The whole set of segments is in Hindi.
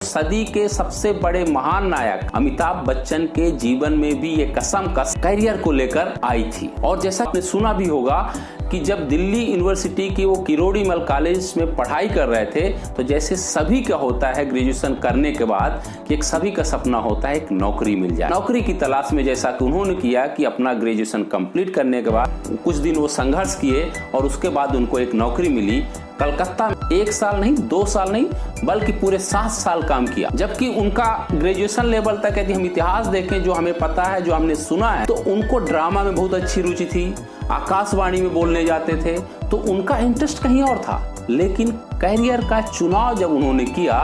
सदी के सबसे बड़े महान नायक अमिताभ बच्चन के जीवन में भी ये कसमकस करियर को लेकर आई थी। और जैसा आपने सुना भी होगा कि जब दिल्ली यूनिवर्सिटी की वो किरोड़ीमल कॉलेज में पढ़ाई कर रहे थे, तो जैसे सभी का होता है ग्रेजुएशन करने के बाद कि एक सभी का सपना होता है एक नौकरी मिल जाए। नौकरी की तलाश में जैसा कि उन्होंने किया कि अपना ग्रेजुएशन कंप्लीट करने के बाद कुछ दिन वो संघर्ष किए और उसके बाद उनको एक नौकरी मिली। कलकत्ता में 1 साल नहीं, 2 साल नहीं, बल्कि पूरे 7 साल काम किया। जबकि उनका ग्रेजुएशन लेवल तक यदि हम इतिहास देखें, जो हमें पता है, जो हमने सुना है, तो उनको ड्रामा में बहुत अच्छी रुचि थी, आकाशवाणी में बोलने जाते थे, तो उनका इंटरेस्ट कहीं और था। लेकिन करियर का चुनाव जब उन्होंने किया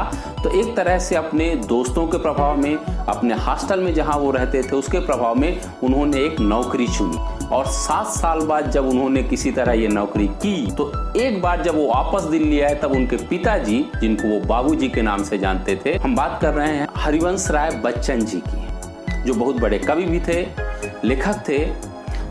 तो एक तरह से अपने दोस्तों के प्रभाव में, अपने हॉस्टल में जहां वो रहते थे उसके प्रभाव में उन्होंने एक नौकरी चुनी। और 7 साल बाद जब उन्होंने किसी तरह ये नौकरी की, तो एक बार जब वो वापस दिल्ली आए तब उनके पिताजी, जिनको वो बाबूजी के नाम से जानते थे, हम बात कर रहे हैं हरिवंश राय बच्चन जी की, जो बहुत बड़े कवि भी थे, लेखक थे।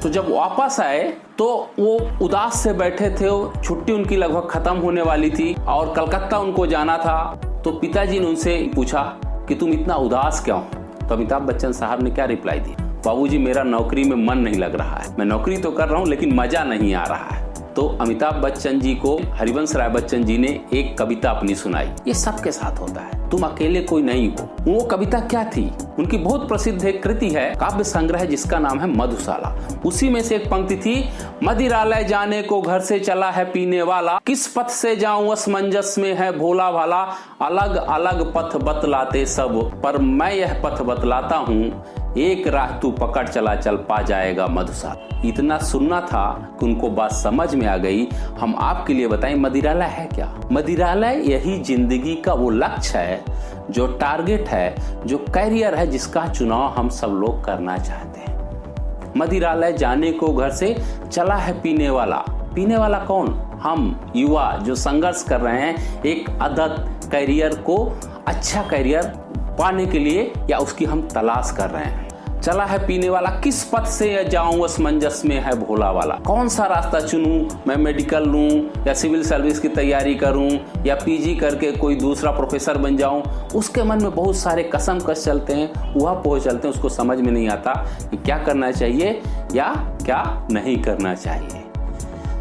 तो जब वापस आए तो वो उदास से बैठे थे, छुट्टी उनकी लगभग खत्म होने वाली थी और कलकत्ता उनको जाना था। तो पिताजी ने उनसे पूछा कि तुम इतना उदास क्यों? तो अमिताभ बच्चन साहब ने क्या रिप्लाई दी? बाबूजी, मेरा नौकरी में मन नहीं लग रहा है, मैं नौकरी तो कर रहा हूँ लेकिन मजा नहीं आ रहा है। तो अमिताभ बच्चन जी को हरिवंश राय बच्चन जी ने एक कविता अपनी सुनाई। ये सबके साथ होता है, तुम अकेले कोई नहीं हो। वो कविता क्या थी? उनकी बहुत प्रसिद्ध एक कृति है, काव्य संग्रह, जिसका नाम है मधुशाला। उसी में से एक पंक्ति थी, मदिरालय जाने को घर से चला है पीने वाला, किस पथ से जाऊं असमंजस में है भोला भाला, अलग अलग पथ बतलाते सब, पर मैं यह पथ बतलाता हूँ, एक राह तू पकड़ चला चल पा जाएगा मधुशाला। इतना सुनना था कि उनको बात समझ में आ गई। हम आपके लिए बताएं मदिरालय है क्या? मदिरालय यही जिंदगी का वो लक्ष्य है, जो टारगेट है, जो कैरियर है, जिसका चुनाव हम सब लोग करना चाहते हैं। मदिरालय जाने को घर से चला है पीने वाला। पीने वाला कौन? हम युवा जो संघर्ष कर रहे हैं एक आदत कैरियर को, अच्छा कैरियर पाने के लिए, या उसकी हम तलाश कर रहे हैं। चला है पीने वाला, किस पथ से जाऊं असमंजस में है भोला वाला। कौन सा रास्ता चुनूं? मैं मेडिकल लूं या सिविल सर्विस की तैयारी करूं या पीजी करके कोई दूसरा प्रोफेसर बन जाऊं? उसके मन में बहुत सारे कसमकस चलते हैं, वह पहुंच चलते हैं। उसको समझ में नहीं आता कि क्या करना चाहिए या क्या नहीं करना चाहिए।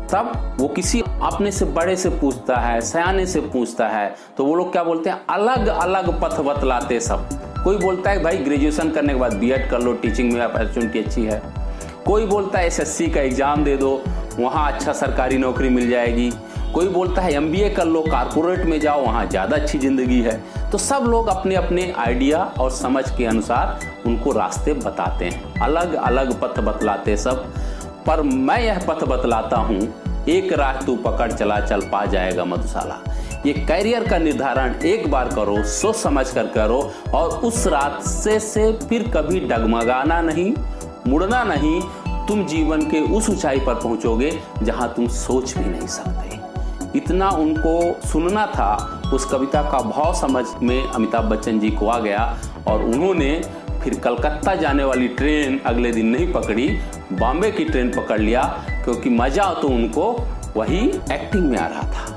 तब वो किसी अपने से बड़े से पूछता है, सयाने से पूछता है, तो वो लोग क्या बोलते हैं? अलग अलग पथ बतलाते सब। कोई बोलता है भाई ग्रेजुएशन करने के बाद बीएड कर लो, टीचिंग में अपॉर्चुनिटी अच्छी है। कोई बोलता है एसएससी का एग्जाम दे दो, वहाँ अच्छा सरकारी नौकरी मिल जाएगी। कोई बोलता है एमबीए कर लो, कारपोरेट में जाओ, वहाँ ज़्यादा अच्छी जिंदगी है। तो सब लोग अपने अपने आइडिया और समझ के अनुसार उनको रास्ते बताते हैं, अलग अलग पथ बतलाते सब, पर मैं यह पथ बतलाता हूँ, एक राह तू पकड़ चला चल पा जाएगा मधुशाला। ये कैरियर का निर्धारण एक बार करो, सोच समझ कर करो, और उस रास्ते से फिर कभी डगमगाना नहीं, मुड़ना नहीं। तुम जीवन के उस ऊंचाई पर पहुंचोगे जहां तुम सोच भी नहीं सकते। इतना उनको सुनना था, उस कविता का भाव समझ में अमिताभ बच्चन जी को आ गया और उन्होंने फिर कलकत्ता जाने वाली ट्रेन अगले दिन नहीं पकड़ी, बॉम्बे की ट्रेन पकड़ लिया, क्योंकि मजा तो उनको वही एक्टिंग में आ रहा था।